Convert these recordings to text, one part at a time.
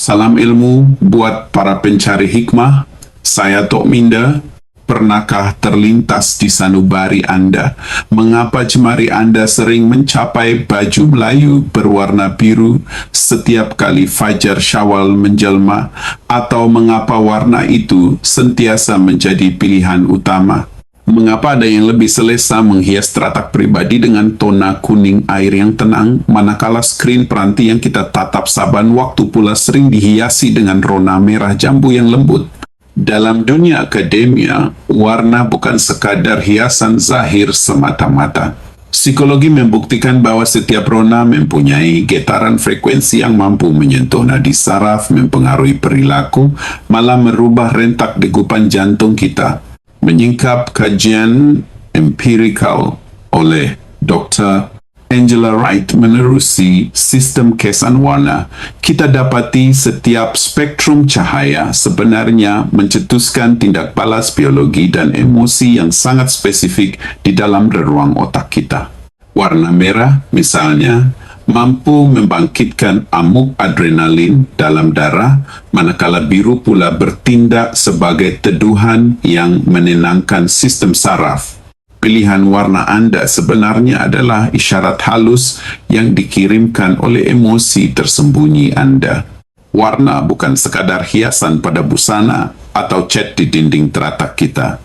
Salam ilmu buat para pencari hikmah. Saya Tok Minda. Pernahkah terlintas di sanubari Anda? Mengapa jemari Anda sering mencapai baju Melayu berwarna biru setiap kali fajar Syawal menjelma? Atau mengapa warna itu sentiasa menjadi pilihan utama? Mengapa ada yang lebih selesa menghias teratak pribadi dengan tona kuning air yang tenang, manakala skrin peranti yang kita tatap saban waktu pula sering dihiasi dengan rona merah jambu yang lembut? Dalam dunia akademia, warna bukan sekadar hiasan zahir semata-mata. Psikologi membuktikan bahwa setiap rona mempunyai getaran frekuensi yang mampu menyentuh nadi saraf, mempengaruhi perilaku, malah merubah rentak degupan jantung kita. Menyingkap kajian empirikal oleh Dr. Angela Wright menerusi sistem kesan warna, kita dapati setiap spektrum cahaya sebenarnya mencetuskan tindak balas biologi dan emosi yang sangat spesifik di dalam ruang otak kita. Warna merah, misalnya, mampu membangkitkan amuk adrenalin dalam darah, manakala biru pula bertindak sebagai teduhan yang menenangkan sistem saraf. Pilihan warna Anda sebenarnya adalah isyarat halus yang dikirimkan oleh emosi tersembunyi Anda. Warna bukan sekadar hiasan pada busana atau cat di dinding teratak kita.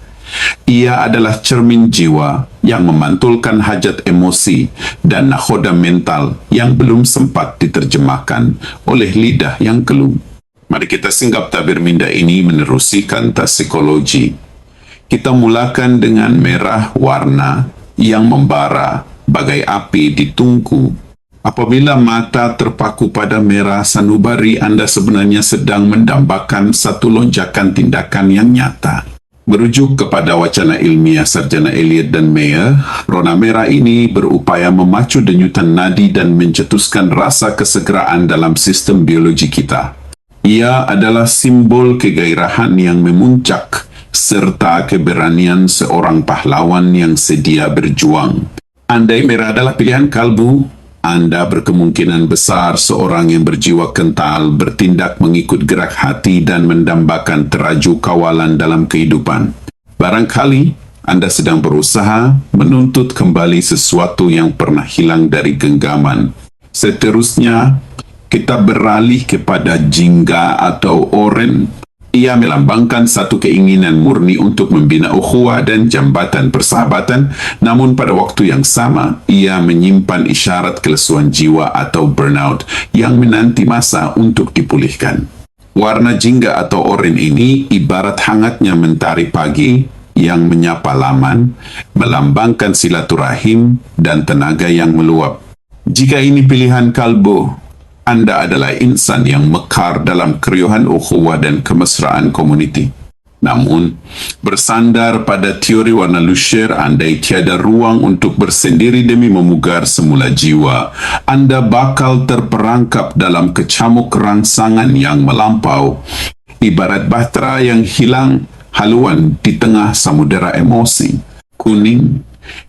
Ia adalah cermin jiwa yang memantulkan hajat emosi dan nakhoda mental yang belum sempat diterjemahkan oleh lidah yang keluh. Mari kita singgap tabir minda ini menerusi kanta psikologi. Kita mulakan dengan merah warna yang membara bagai api di tungku. Apabila mata terpaku pada merah sanubari, Anda sebenarnya sedang mendambakan satu lonjakan tindakan yang nyata. Merujuk kepada wacana ilmiah sarjana Elliot dan Mayer, rona merah ini berupaya memacu denyutan nadi dan mencetuskan rasa kesegeraan dalam sistem biologi kita. Ia adalah simbol kegairahan yang memuncak, serta keberanian seorang pahlawan yang sedia berjuang. Andai merah adalah pilihan kalbu, Anda berkemungkinan besar seorang yang berjiwa kental, bertindak mengikut gerak hati dan mendambakan teraju kawalan dalam kehidupan. Barangkali Anda sedang berusaha menuntut kembali sesuatu yang pernah hilang dari genggaman. Seterusnya, kita beralih kepada jingga atau oren. Ia melambangkan satu keinginan murni untuk membina ukhuwah dan jambatan persahabatan, namun pada waktu yang sama, ia menyimpan isyarat kelesuan jiwa atau burnout yang menanti masa untuk dipulihkan. Warna jingga atau oranye ini ibarat hangatnya mentari pagi yang menyapa laman, melambangkan silaturahim dan tenaga yang meluap. Jika ini pilihan kalbu, Anda adalah insan yang mekar dalam keriuhan ukhuwah dan kemesraan komuniti. Namun, bersandar pada teori warna lusyir, andai tiada ruang untuk bersendiri demi memugar semula jiwa, Anda bakal terperangkap dalam kecamuk rangsangan yang melampau. Ibarat bahtera yang hilang haluan di tengah samudera emosi. Kuning,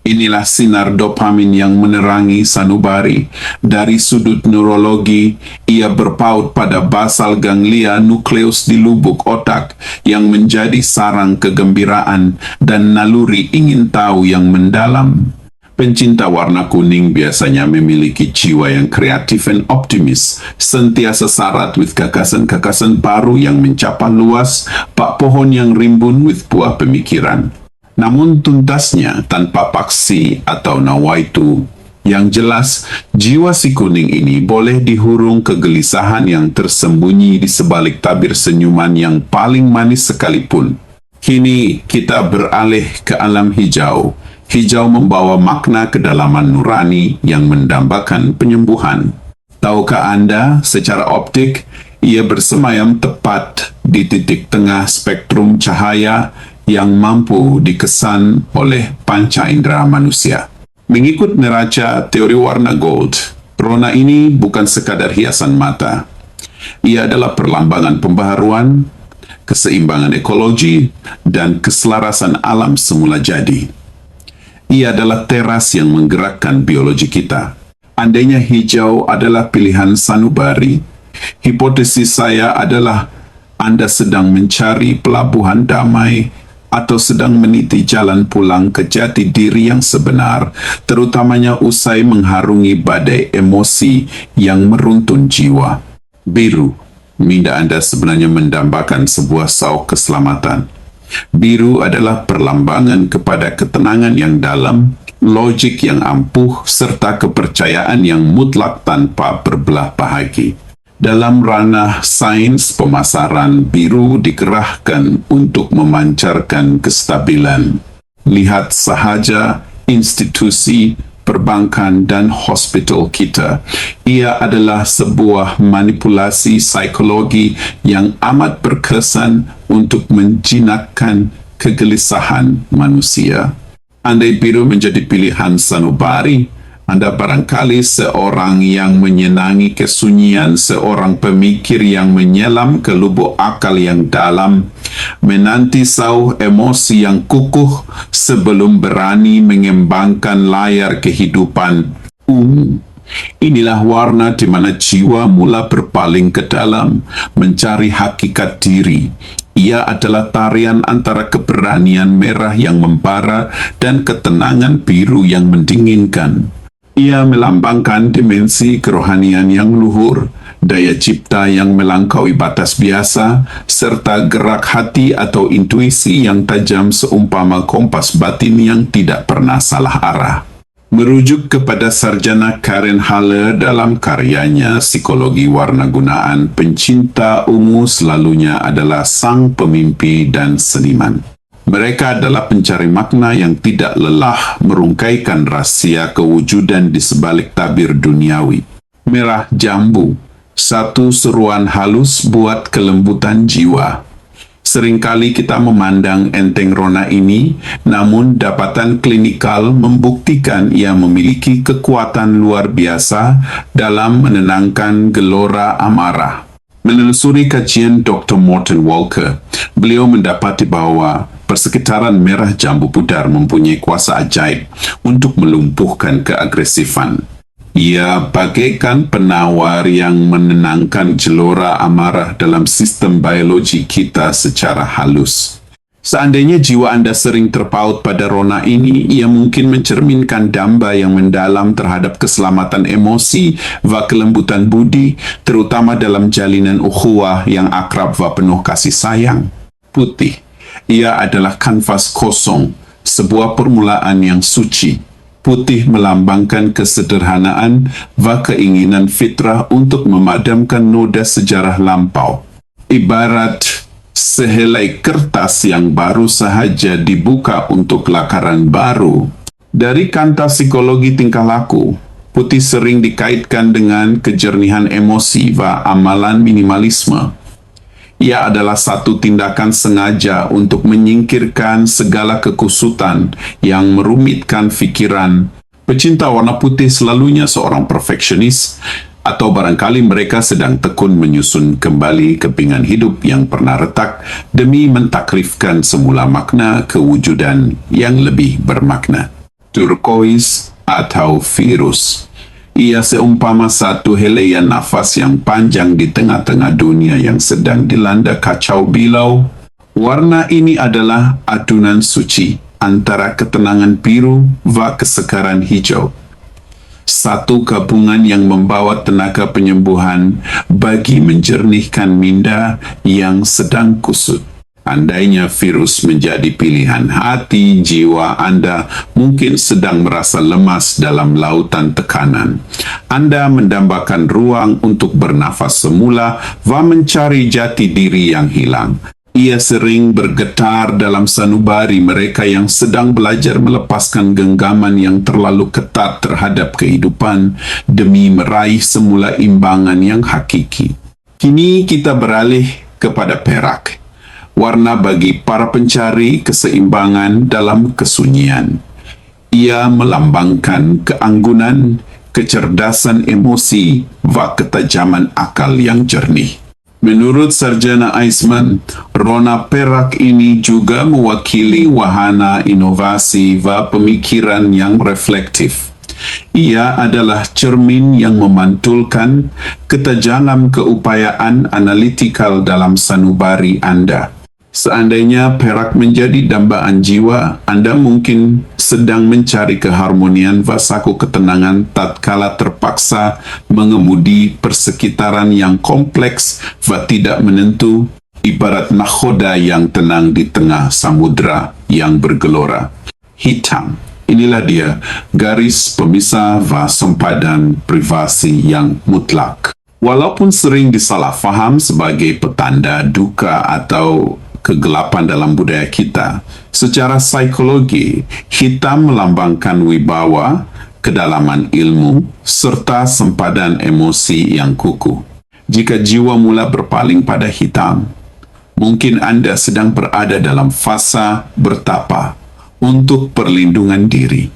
inilah sinar dopamin yang menerangi sanubari. Dari sudut neurologi, ia berpaut pada basal ganglia nukleus di lubuk otak yang menjadi sarang kegembiraan dan naluri ingin tahu yang mendalam. Pencinta warna kuning biasanya memiliki jiwa yang kreatif dan optimis, sentiasa syarat with gagasan-gagasan baru yang mencapa luas, bak pohon yang rimbun with buah pemikiran. Namun tuntasnya tanpa paksi atau nawaitu. Yang jelas, jiwa si kuning ini boleh dihurung kegelisahan yang tersembunyi di sebalik tabir senyuman yang paling manis sekalipun. Kini kita beralih ke alam hijau. Hijau membawa makna kedalaman nurani yang mendambakan penyembuhan. Tahukah Anda, secara optik, ia bersemayam tepat di titik tengah spektrum cahaya yang mampu dikesan oleh panca indera manusia. Mengikut neraca teori warna gold, rona ini bukan sekadar hiasan mata. Ia adalah perlambangan pembaharuan, keseimbangan ekologi, dan keselarasan alam semula jadi. Ia adalah teras yang menggerakkan biologi kita. Andainya hijau adalah pilihan sanubari, Hipotesis saya adalah Anda sedang mencari pelabuhan damai atau sedang meniti jalan pulang ke jati diri yang sebenar, terutamanya usai mengharungi badai emosi yang meruntun jiwa. Biru, minda Anda sebenarnya mendambakan sebuah sauk keselamatan. Biru adalah perlambangan kepada ketenangan yang dalam, logik yang ampuh, serta kepercayaan yang mutlak tanpa berbelah bahagi. Dalam ranah sains pemasaran, biru dikerahkan untuk memancarkan kestabilan. Lihat sahaja institusi perbankan dan hospital kita. Ia adalah sebuah manipulasi psikologi yang amat berkesan untuk menjinakkan kegelisahan manusia. Andai biru menjadi pilihan sanubari, Anda barangkali seorang yang menyenangi kesunyian, seorang pemikir yang menyelam ke lubuk akal yang dalam, menanti sauh emosi yang kukuh sebelum berani mengembangkan layar kehidupan. Inilah warna di mana jiwa mula berpaling ke dalam, mencari hakikat diri. Ia adalah tarian antara keberanian merah yang membara dan ketenangan biru yang mendinginkan. Ia melambangkan dimensi kerohanian yang luhur, daya cipta yang melampaui batas biasa, serta gerak hati atau intuisi yang tajam seumpama kompas batin yang tidak pernah salah arah. Merujuk kepada sarjana Karen Haller dalam karyanya Psikologi Warna Gunaan, pencinta ungu selalunya adalah sang pemimpi dan seniman. Mereka adalah pencari makna yang tidak lelah merungkaikan rahsia kewujudan di sebalik tabir duniawi. Merah jambu, satu seruan halus buat kelembutan jiwa. Seringkali kita memandang enteng rona ini, namun dapatan klinikal membuktikan ia memiliki kekuatan luar biasa dalam menenangkan gelora amarah. Menelusuri kajian Dr. Morton Walker, beliau mendapati bahwa persekitaran merah jambu pudar mempunyai kuasa ajaib untuk melumpuhkan keagresifan. Ia bagaikan penawar yang menenangkan gelora amarah dalam sistem biologi kita secara halus. Seandainya jiwa Anda sering terpaut pada rona ini, ia mungkin mencerminkan damba yang mendalam terhadap keselamatan emosi dan kelembutan budi, terutama dalam jalinan ukhuwah yang akrab dan penuh kasih sayang. Putih, ia adalah kanvas kosong, sebuah permulaan yang suci. Putih melambangkan kesederhanaan dan keinginan fitrah untuk memadamkan noda sejarah lampau. Ibarat sehelai kertas yang baru sahaja dibuka untuk lakaran baru. Dari kanta psikologi tingkah laku, putih sering dikaitkan dengan kejernihan emosi dan amalan minimalisme. Ia adalah satu tindakan sengaja untuk menyingkirkan segala kekusutan yang merumitkan fikiran. Pecinta warna putih selalunya seorang perfeksionis, atau barangkali mereka sedang tekun menyusun kembali kepingan hidup yang pernah retak demi mentakrifkan semula makna kewujudan yang lebih bermakna. Turkois atau virus. Ia seumpama satu helaian nafas yang panjang di tengah-tengah dunia yang sedang dilanda kacau bilau. Warna ini adalah adunan suci antara ketenangan biru dan kesekaran hijau. Satu gabungan yang membawa tenaga penyembuhan bagi menjernihkan minda yang sedang kusut. Andainya virus menjadi pilihan hati, jiwa Anda mungkin sedang merasa lemas dalam lautan tekanan. Anda mendambakan ruang untuk bernafas semula dan mencari jati diri yang hilang. Ia sering bergetar dalam sanubari mereka yang sedang belajar melepaskan genggaman yang terlalu ketat terhadap kehidupan demi meraih semula imbangan yang hakiki. Kini kita beralih kepada perak, warna bagi para pencari keseimbangan dalam kesunyian. Ia melambangkan keanggunan, kecerdasan emosi, dan ketajaman akal yang jernih. Menurut Sarjana Eisman, rona perak ini juga mewakili wahana inovasi dan pemikiran yang reflektif. Ia adalah cermin yang memantulkan ketajaman keupayaan analitikal dalam sanubari Anda. Seandainya perak menjadi dambaan jiwa, Anda mungkin sedang mencari keharmonian vasaku ketenangan tatkala terpaksa mengemudi persekitaran yang kompleks va tidak menentu, ibarat nakhoda yang tenang di tengah samudra yang bergelora. Hitam, inilah dia garis pemisah va sempadan privasi yang mutlak. Walaupun sering disalahfaham sebagai petanda duka atau kegelapan dalam budaya kita, secara psikologi, hitam melambangkan wibawa, kedalaman ilmu, serta sempadan emosi yang kukuh. Jika jiwa mula berpaling pada hitam, mungkin Anda sedang berada dalam fasa bertapa untuk perlindungan diri,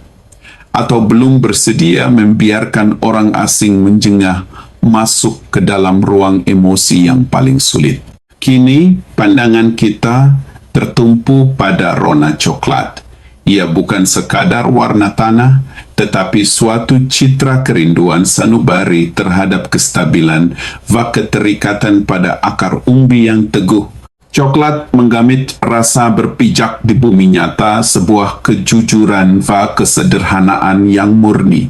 atau belum bersedia membiarkan orang asing menjengah masuk ke dalam ruang emosi yang paling sulit. Kini, pandangan kita tertumpu pada rona coklat. Ia bukan sekadar warna tanah, tetapi suatu citra kerinduan sanubari terhadap kestabilan va keterikatan pada akar umbi yang teguh. Coklat menggamit rasa berpijak di bumi nyata, sebuah kejujuran va kesederhanaan yang murni.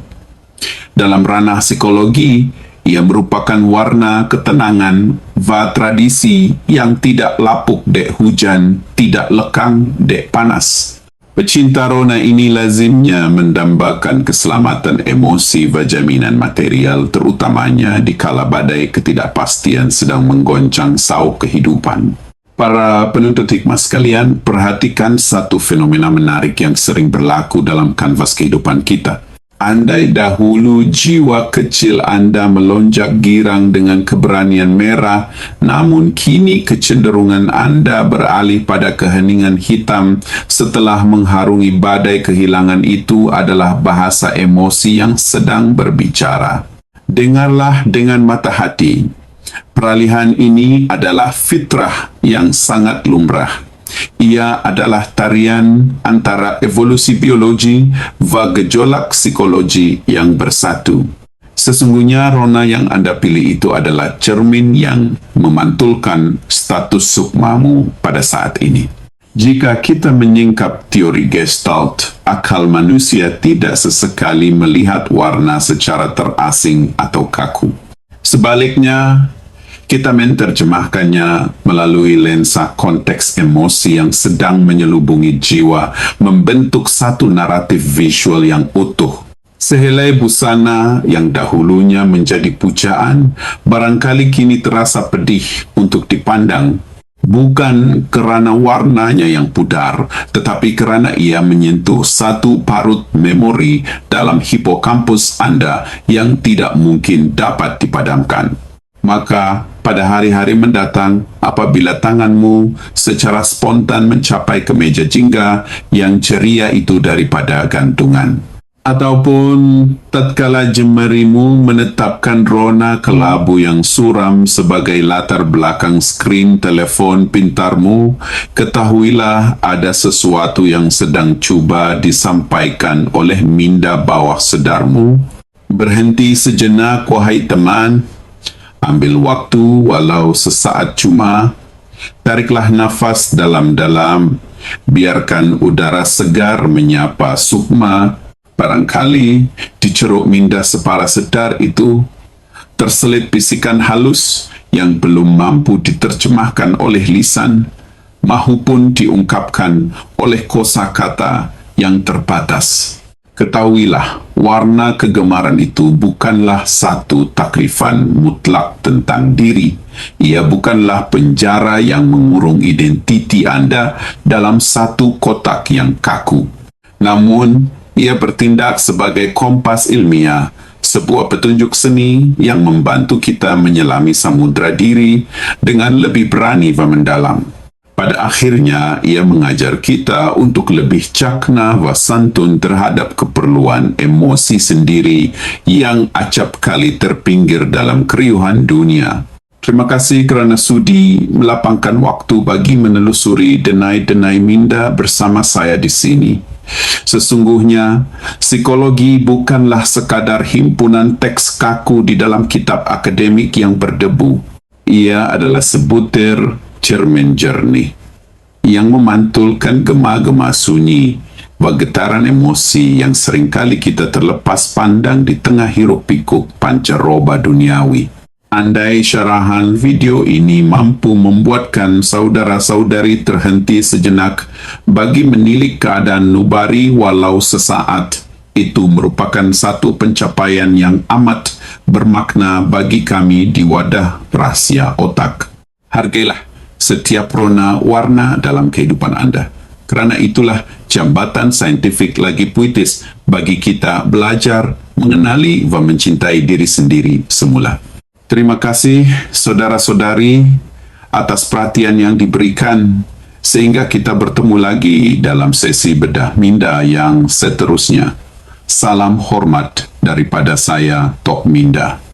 Dalam ranah psikologi, ia merupakan warna ketenangan va tradisi yang tidak lapuk dek hujan, tidak lekang dek panas. Pecinta rona ini lazimnya mendambakan keselamatan emosi va jaminan material, terutamanya di kala badai ketidakpastian sedang menggoncang sauk kehidupan. Para penuntut hikmah sekalian, perhatikan satu fenomena menarik yang sering berlaku dalam kanvas kehidupan kita. Andai dahulu jiwa kecil Anda melonjak girang dengan keberanian merah, namun kini kecenderungan Anda beralih pada keheningan hitam setelah mengharungi badai kehilangan, itu adalah bahasa emosi yang sedang berbicara. Dengarlah dengan mata hati. Peralihan ini adalah fitrah yang sangat lumrah. Ia adalah tarian antara evolusi biologi va gejolak psikologi yang bersatu. Sesungguhnya rona yang Anda pilih itu adalah cermin yang memantulkan status sukmamu pada saat ini. Jika kita menyingkap teori Gestalt, akal manusia tidak sesekali melihat warna secara terasing atau kaku. Sebaliknya, kita menerjemahkannya melalui lensa konteks emosi yang sedang menyelubungi jiwa, membentuk satu naratif visual yang utuh. Sehelai busana yang dahulunya menjadi pujaan, barangkali kini terasa pedih untuk dipandang. Bukan kerana warnanya yang pudar, tetapi kerana ia menyentuh satu parut memori dalam hipokampus Anda yang tidak mungkin dapat dipadamkan. Maka, pada hari-hari mendatang, apabila tanganmu secara spontan mencapai kemeja jingga yang ceria itu daripada gantungan, ataupun tatkala jemarimu menetapkan rona kelabu yang suram sebagai latar belakang skrin telefon pintarmu, ketahuilah ada sesuatu yang sedang cuba disampaikan oleh minda bawah sedarmu. Berhenti sejenak, wahai teman. Ambil waktu walau sesaat cuma. Tariklah nafas dalam-dalam. Biarkan udara segar menyapa sukma. Barangkali di ceruk minda separa sedar itu terselit bisikan halus yang belum mampu diterjemahkan oleh lisan, mahupun diungkapkan oleh kosakata yang terbatas. Ketahuilah, warna kegemaran itu bukanlah satu takrifan mutlak tentang diri. Ia bukanlah penjara yang mengurung identiti Anda dalam satu kotak yang kaku. Namun, ia bertindak sebagai kompas ilmiah, sebuah petunjuk seni yang membantu kita menyelami samudra diri dengan lebih berani dan mendalam. Pada akhirnya, ia mengajar kita untuk lebih cakna wa santun terhadap keperluan emosi sendiri yang acap kali terpinggir dalam keriuhan dunia. Terima kasih kerana sudi melapangkan waktu bagi menelusuri denai-denai minda bersama saya di sini. Sesungguhnya, psikologi bukanlah sekadar himpunan teks kaku di dalam kitab akademik yang berdebu. Ia adalah sebutir cermin jernih yang memantulkan gema-gema sunyi, getaran emosi yang seringkali kita terlepas pandang di tengah hiruk pikuk pancaroba duniawi. Andai syarahan video ini mampu membuatkan saudara-saudari terhenti sejenak bagi menilik keadaan nubari walau sesaat, itu merupakan satu pencapaian yang amat bermakna bagi kami di wadah rahasia otak. Hargailah setiap rona warna dalam kehidupan Anda. Kerana itulah jambatan saintifik lagi puitis bagi kita belajar, mengenali dan mencintai diri sendiri semula. Terima kasih saudara-saudari atas perhatian yang diberikan sehingga kita bertemu lagi dalam sesi bedah minda yang seterusnya. Salam hormat daripada saya, Tok Minda.